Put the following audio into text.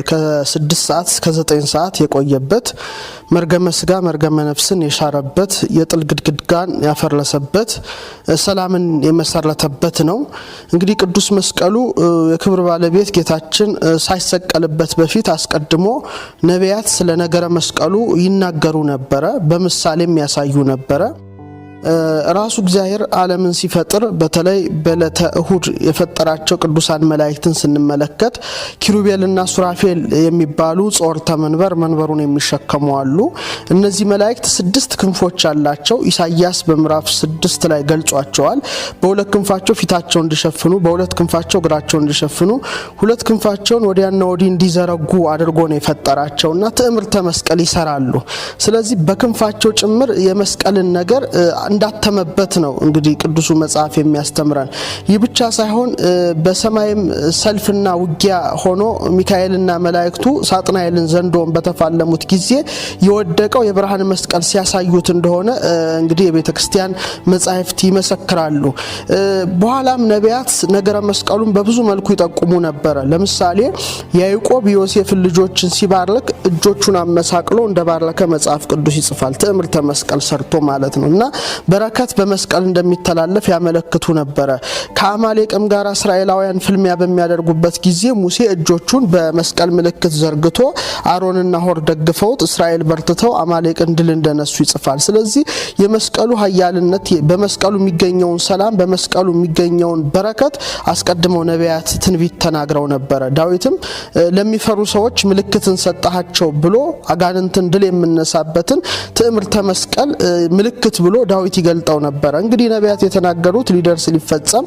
ከ6 ሰዓት እስከ 9 ሰዓት የቆየበት መርገመ ስጋ መርገመ ነፍስን የሻረበት የጥል ግድግዳን ያፈረሰበት ሰላምን የመሰረተበት ነው። እንግዲህ ቅዱስ መስቀሉ የክብር ባለቤት ጌታችን ሳይሰቀልበት በፊት አስቀድሞ ነቢያት ስለ ነገረ መስቀሉ ይናገሩ ነበረ፣ በምሳሌም ያሳዩ ነበረ። ራሱ እግዚአብሔር ዓለምን ሲፈጥር በተለይ በዕለተ እሁድ የፈጠራቸው ቅዱሳን መላእክትን ስንመለከት ኪሩቤልና ሱራፌል የሚባሉ ጾርተ መንበሩን የሚሸከሙ አሉ። እነዚህ መላእክት 6 ክንፎች አላቸው። ኢሳይያስ በምዕራፍ 6 ላይ ገልጿቸዋል። በሁለት ክንፋቸው ፊታቸውን እንዲሸፍኑ፣ በሁለት ክንፋቸው እግራቸውን እንዲሸፍኑ፣ ሁለት ክንፋቸውን ወዲያና ወዲህ እንዲዘረጉ አድርጎ ነው የፈጠራቸውና ትዕምርተ መስቀል ይሰራሉ። ስለዚህ በክንፋቸው ጭምር የመስቀልን ነገር እንዳተመበት ነው እንግዲህ ቅዱሱ መጽሐፍ የሚያስተምረን። ይህ ብቻ ሳይሆን በሰማይም ሰልፍና ውጊያ ሆኖ ሚካኤልና መላእክቱ ሳጥናኤልን ዘንዶን በተፋለሙት ጊዜ የወደቀው የብርሃን መስቀል ሲያሳዩት እንደሆነ እንግዲህ የቤተክርስቲያን መጻሕፍት ይመሰክራሉ። በኋላም ነቢያት ነገረ መስቀሉን በብዙ መልኩ ይጠቁሙ ነበር። ለምሳሌ ያዕቆብ ዮሴፍን ልጆችን ሲባርክ እጆቹን አመሳቅሎ እንደባረከ መጽሐፍ ቅዱስ ይጽፋል። ትዕምርተ መስቀል ሰርቶ ማለት ነውና በረከት በመስቀል እንደሚተላለፍ ያመለክቱ ነበር። ከአማሌቅም ጋር እስራኤላውያን ፍልሚያ በሚያደርጉበት ጊዜ ሙሴ እጆቹን በመስቀል ምልክት ዘርግቶ አሮንና ሆር ደግፈውት እስራኤል በርትተው አማሌቅን ድል እንደነሱ ይጽፋል። ስለዚህ የመስቀሉ ኃያልነት፣ በመስቀሉ የሚገኘውን ሰላም፣ በመስቀሉ የሚገኘውን በረከት አስቀድመው ነቢያት ትንቢት ተናግረው ነበር። ዳዊትም ለሚፈሩ ሰዎች ምልክትን ሰጣቸው ብሎ አጋንንትን ድል የምነሳበትን ትዕምርተ መስቀል ምልክት ብሎ ዳዊት ይገልጠው ነበር። እንግዲህ ነቢያት የተናገሩት ሊደርስ ሊፈጸም